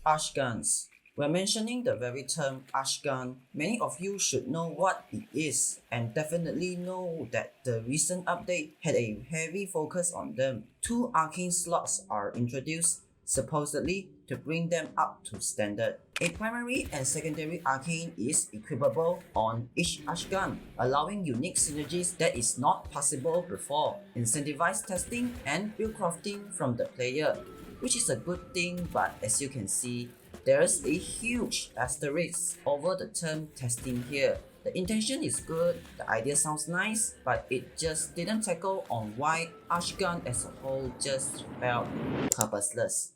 Archguns. When mentioning the very term Archgun, many of you should know what it is and definitely know that the recent update had a heavy focus on them. Two arcane slots are introduced, supposedly to bring them up to standard. A primary and secondary arcane is equipable on each Archgun, allowing unique synergies that is not possible before, incentivized testing and build crafting from the player, which is a good thing, but as you can see, there's a huge asterisk over the term testing here. The intention is good, the idea sounds nice, but it just didn't tackle on why Archgun as a whole just felt purposeless.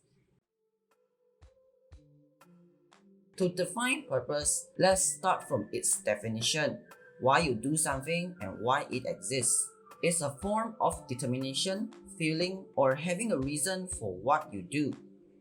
To define purpose, let's start from its definition. Why you do something and why it exists. It's a form of determination, feeling, or having a reason for what you do.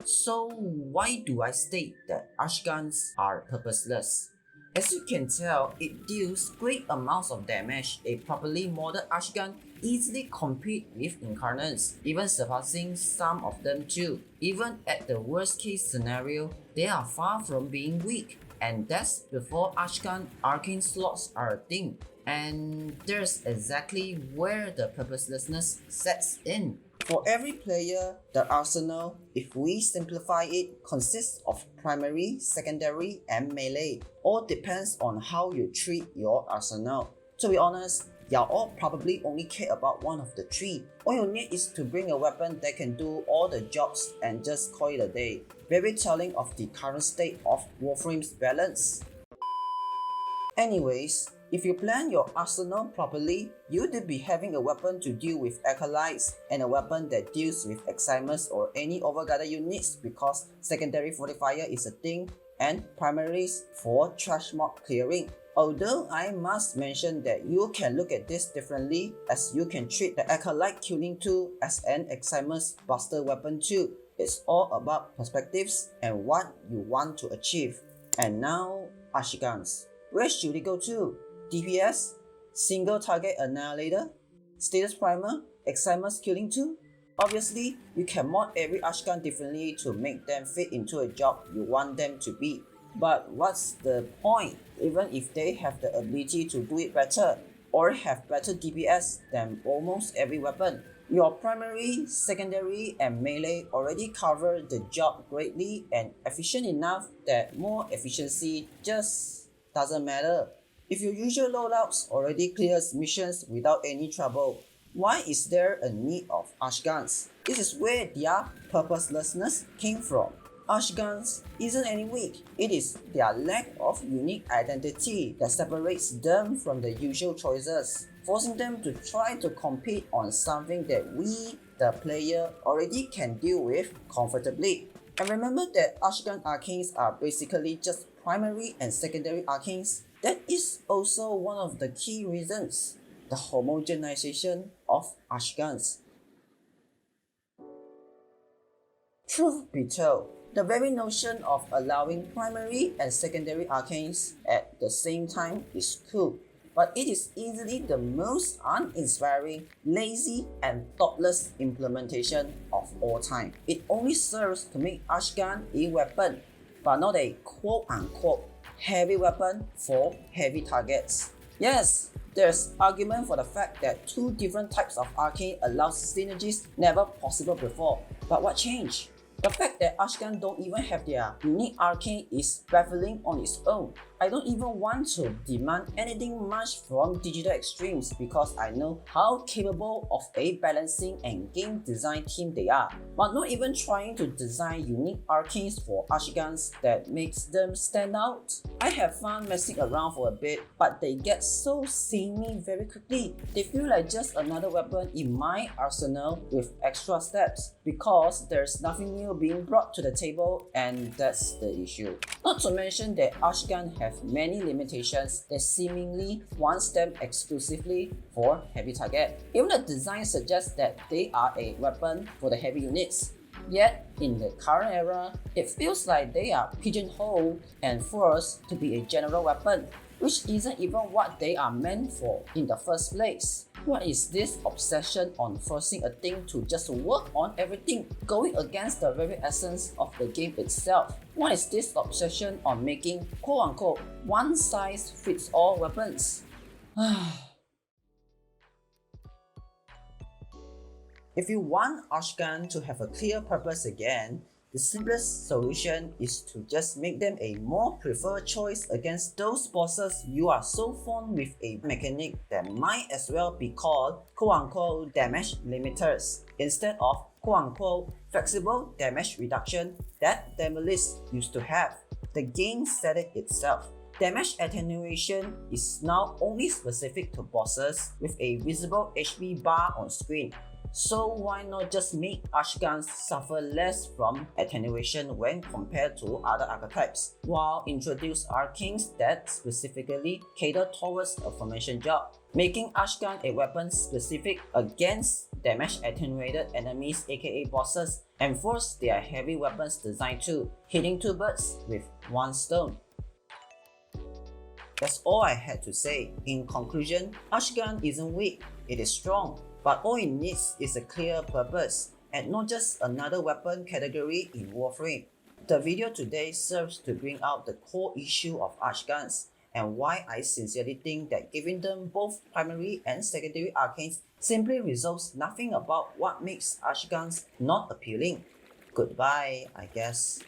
So why do I state that Archguns are purposeless? As you can tell, it deals great amounts of damage. A properly modded Archgun easily compete with Incarnates, even surpassing some of them too. Even at the worst case scenario, they are far from being weak, and that's before Archgun arcane slots are a thing. And there's exactly where the purposelessness sets in. For every player, the arsenal, if we simplify it, consists of primary, secondary, and melee. All depends on how you treat your arsenal. To be honest, you all probably only care about one of the three. All you need is to bring a weapon that can do all the jobs and just call it a day. Very telling of the current state of Warframe's balance. Anyways, if you plan your arsenal properly, you'd be having a weapon to deal with acolytes and a weapon that deals with Eximus or any overguarded units because secondary fortifier is a thing and primaries for trash mob clearing. Although I must mention that you can look at this differently as you can treat the acolyte killing tool as an Eximus buster weapon too. It's all about perspectives and what you want to achieve. And now, Archguns. Where should it go to? DPS, single target annihilator, status primer, Eximus killing tool? Obviously, you can mod every Archgun differently to make them fit into a job you want them to be. But what's the point, even if they have the ability to do it better, or have better DPS than almost every weapon? Your primary, secondary, and melee already cover the job greatly and efficient enough that more efficiency just doesn't matter. If your usual loadouts already clears missions without any trouble, why is there a need of Archguns? This is where their purposelessness came from. Archguns isn't any weak, it is their lack of unique identity that separates them from the usual choices, forcing them to try to compete on something that we, the player, already can deal with comfortably. And remember that Archgun Arcanes are basically just primary and secondary Arcanes. That is also one of the key reasons, the homogenization of Archguns. Truth be told, the very notion of allowing primary and secondary arcanes at the same time is cool, but it is easily the most uninspiring, lazy, and thoughtless implementation of all time. It only serves to make Archgun a weapon, but not a quote-unquote heavy weapon for heavy targets. Yes, there's argument for the fact that two different types of arcane allows synergies never possible before, but what changed? The fact that Archgun don't even have their unique arcane is baffling on its own. I don't even want to demand anything much from Digital Extremes because I know how capable of a balancing and game design team they are, but not even trying to design unique arcanes for Archguns that makes them stand out. I have fun messing around for a bit, but they get so samey very quickly. They feel like just another weapon in my arsenal with extra steps because there's nothing new being brought to the table, and that's the issue. Not to mention that Archgun have many limitations that seemingly wants them exclusively for heavy target. Even the design suggests that they are a weapon for the heavy units. Yet, in the current era, it feels like they are pigeonholed and forced to be a general weapon. which isn't even what they are meant for in the first place. What is this obsession on forcing a thing to just work on everything, going against the very essence of the game itself? What is this obsession on making quote-unquote one-size-fits-all weapons? If you want Archgun to have a clear purpose again, the simplest solution is to just make them a more preferred choice against those bosses you are so fond with a mechanic that might as well be called quote-unquote damage limiters instead of quote-unquote flexible damage reduction that Demolist used to have. The game said it itself. Damage attenuation is now only specific to bosses with a visible HP bar on screen. So why not just make Archguns suffer less from attenuation when compared to other archetypes, while introduce Arcanes that specifically cater towards a formation job, making Archgun a weapon specific against damage attenuated enemies aka bosses, and force their heavy weapons design to, hitting two birds with one stone. That's all I had to say. In conclusion, Archgun isn't weak, it is strong. But all it needs is a clear purpose, and not just another weapon category in Warframe. The video today serves to bring out the core issue of Archguns, and why I sincerely think that giving them both primary and secondary arcanes simply resolves nothing about what makes Archguns not appealing. Goodbye, I guess.